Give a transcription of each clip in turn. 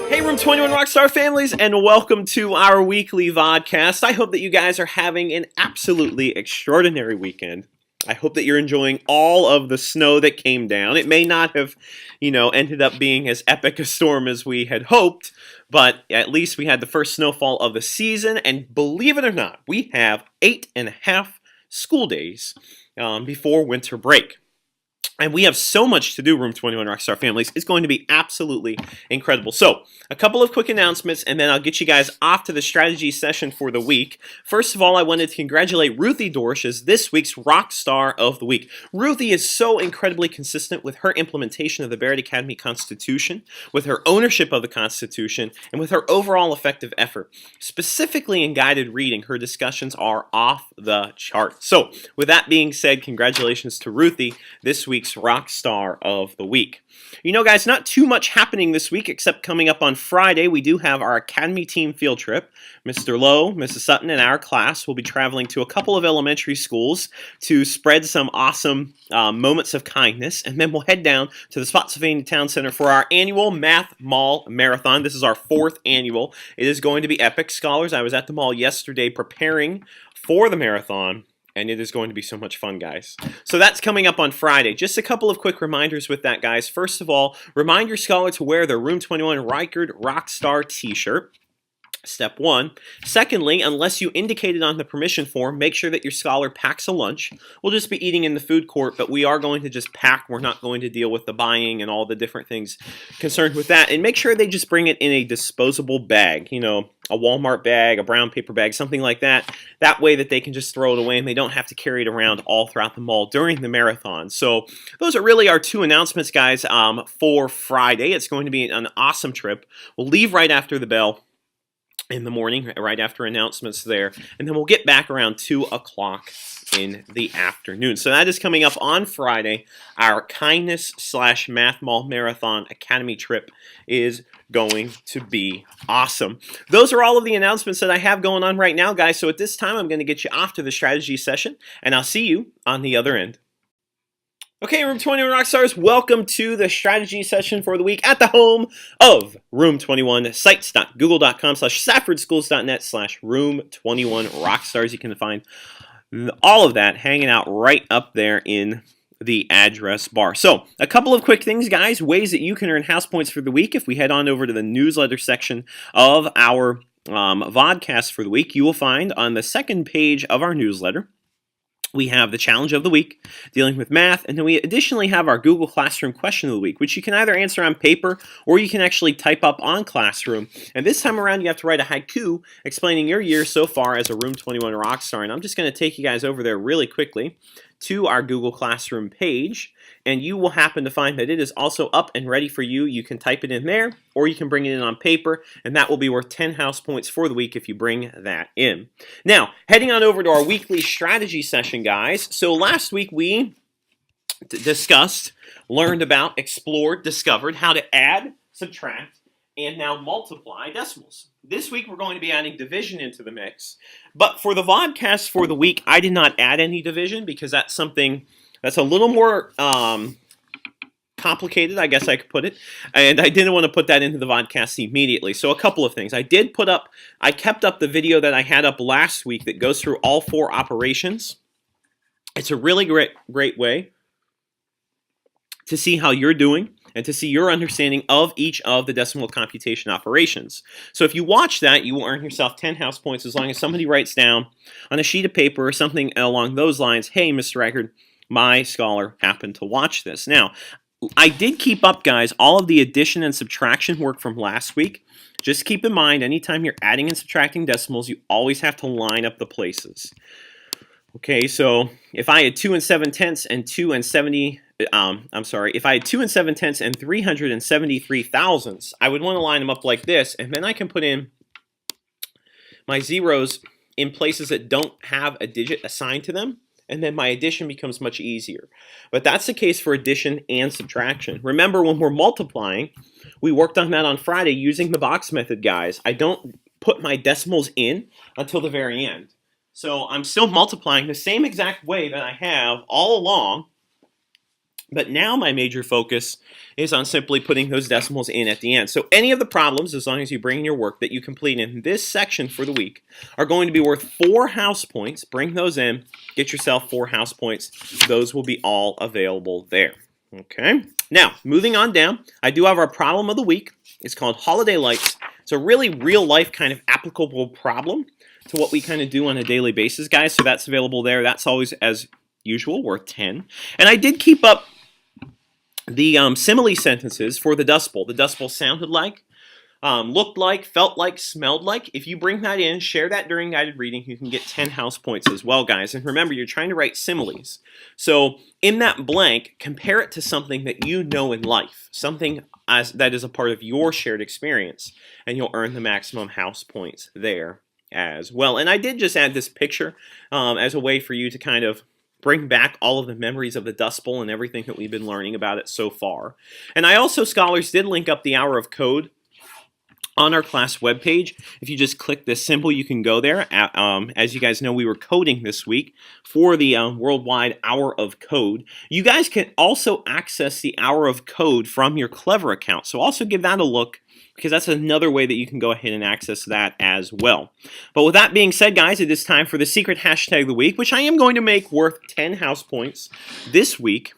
Hey, Room 21 Rockstar families, and welcome to our weekly VODCAST. I hope that you guys are having an absolutely extraordinary weekend. I hope that you're enjoying all of the snow that came down. It may not have, ended up being as epic a storm as we had hoped, but at least we had the first snowfall of the season, and believe it or not, we have 8.5 school days before winter break. And we have so much to do, Room 21 Rockstar families. It's going to be absolutely incredible. So, a couple of quick announcements, and then I'll get you guys off to the strategy session for the week. First of all, I wanted to congratulate Ruthie Dorsch as this week's Rockstar of the Week. Ruthie is so incredibly consistent with her implementation of the Barrett Academy Constitution, with her ownership of the Constitution, and with her overall effective effort. Specifically in guided reading, her discussions are off the chart. So, with that being said, congratulations to Ruthie, this week's Rockstar of the Week. You know, guys, not too much happening this week except coming up on Friday. We do have our Academy team field trip. Mr. Lowe, Mrs. Sutton, and our class will be traveling to a couple of elementary schools to spread some awesome moments of kindness, and then we'll head down to the Spotsylvania Town Center for our annual Math Mall Marathon. This is our 4th annual. It is going to be epic. Scholars, I was at the mall yesterday preparing for the marathon, and it is going to be so much fun, guys. So that's coming up on Friday. Just a couple of quick reminders with that, guys. First of all, remind your scholar to wear their Room 21 Reichard Rockstar t-shirt. Step 1. Secondly, unless you indicated on the permission form, make sure that your scholar packs a lunch. We'll just be eating in the food court, but we are going to just pack. We're not going to deal with the buying and all the different things concerned with that. And make sure they just bring it in a disposable bag, a Walmart bag, a brown paper bag, something like that. That way that they can just throw it away and they don't have to carry it around all throughout the mall during the marathon. So those are really our 2 announcements, guys, for Friday. It's going to be an awesome trip. We'll leave right after the bell in the morning, right after announcements there, and then we'll get back around 2 o'clock in the afternoon. So that is coming up on Friday. Our Kindness/Math Mall Marathon Academy trip is going to be awesome. Those are all of the announcements that I have going on right now, guys. So at this time, I'm going to get you off to the strategy session, and I'll see you on the other end. Okay, Room 21 Rockstars, welcome to the strategy session for the week at the home of Room 21, sites.google.com/staffordschools.net/Room 21 Rockstars. You can find all of that hanging out right up there in the address bar. So, a couple of quick things, guys, ways that you can earn house points for the week. If we head on over to the newsletter section of our VODcast for the week, you will find on the second page of our newsletter, we have the challenge of the week, dealing with math, and then we additionally have our Google Classroom question of the week, which you can either answer on paper or you can actually type up on Classroom. And this time around, you have to write a haiku explaining your year so far as a Room 21 Rockstar. And I'm just going to take you guys over there really quickly to our Google Classroom page, and you will happen to find that it is also up and ready for you. You can type it in there, or you can bring it in on paper, and that will be worth 10 house points for the week if you bring that in. Now, heading on over to our weekly strategy session, guys. So last week we discussed, learned about, explored, discovered how to add, subtract, and now multiply decimals. This week we're going to be adding division into the mix. But for the VODcast for the week, I did not add any division because that's something that's a little more complicated, I guess I could put it. And I didn't want to put that into the VODcast immediately. So a couple of things. I kept up the video that I had up last week that goes through all 4 operations. It's a really great way to see how you're doing and to see your understanding of each of the decimal computation operations. So if you watch that, you will earn yourself 10 house points as long as somebody writes down on a sheet of paper or something along those lines, hey, Mr. Reichard, my scholar happened to watch this. Now, I did keep up, guys, all of the addition and subtraction work from last week. Just keep in mind, anytime you're adding and subtracting decimals, you always have to line up the places. Okay, so if I had 2 7/10 and 2 70, if I had 2 7/10 and 373 thousandths, I would want to line them up like this, and then I can put in my zeros in places that don't have a digit assigned to them, and then my addition becomes much easier. But that's the case for addition and subtraction. Remember, when we're multiplying, we worked on that on Friday using the box method, guys. I don't put my decimals in until the very end. So I'm still multiplying the same exact way that I have all along But now my major focus is on simply putting those decimals in at the end. So any of the problems, as long as you bring in your work that you complete in this section for the week, are going to be worth 4 house points. Bring those in, get yourself 4 house points. Those will be all available there. Okay, now moving on down, I do have our problem of the week. It's called Holiday Lights. It's a really real life kind of applicable problem to what we kind of do on a daily basis, guys. So that's available there. That's always, as usual, worth 10. And I did keep up the simile sentences for the Dust Bowl. The Dust Bowl sounded like, looked like, felt like, smelled like. If you bring that in, share that during guided reading, you can get 10 house points as well, guys. And remember, you're trying to write similes. So in that blank, compare it to something that you know in life, something that is a part of your shared experience, and you'll earn the maximum house points there as well. And I did just add this picture as a way for you to kind of bring back all of the memories of the Dust Bowl and everything that we've been learning about it so far. And I also, scholars, did link up the Hour of Code on our class webpage. If you just click this symbol, you can go there. As you guys know, we were coding this week for the Worldwide Hour of Code. You guys can also access the Hour of Code from your Clever account. So also give that a look, because that's another way that you can go ahead and access that as well. But with that being said, guys, it is time for the secret hashtag of the week, which I am going to make worth 10 house points this week.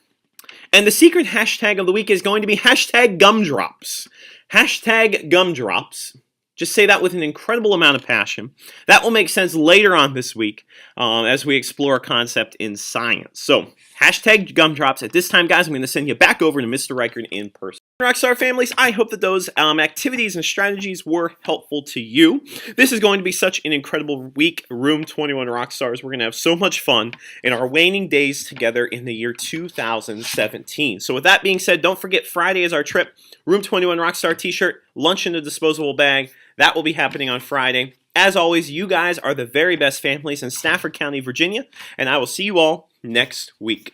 And the secret hashtag of the week is going to be hashtag gumdrops. Hashtag gumdrops. Just say that with an incredible amount of passion. That will make sense later on this week as we explore a concept in science. So, hashtag gumdrops. At this time, guys, I'm going to send you back over to Mr. Reichert in person. Rockstar families, I hope that those activities and strategies were helpful to you. This is going to be such an incredible week, Room 21 Rockstars. We're going to have so much fun in our waning days together in the year 2017. So with that being said, don't forget Friday is our trip. Room 21 Rockstar t-shirt, lunch in a disposable bag. That will be happening on Friday. As always, you guys are the very best families in Stafford County, Virginia, and I will see you all next week.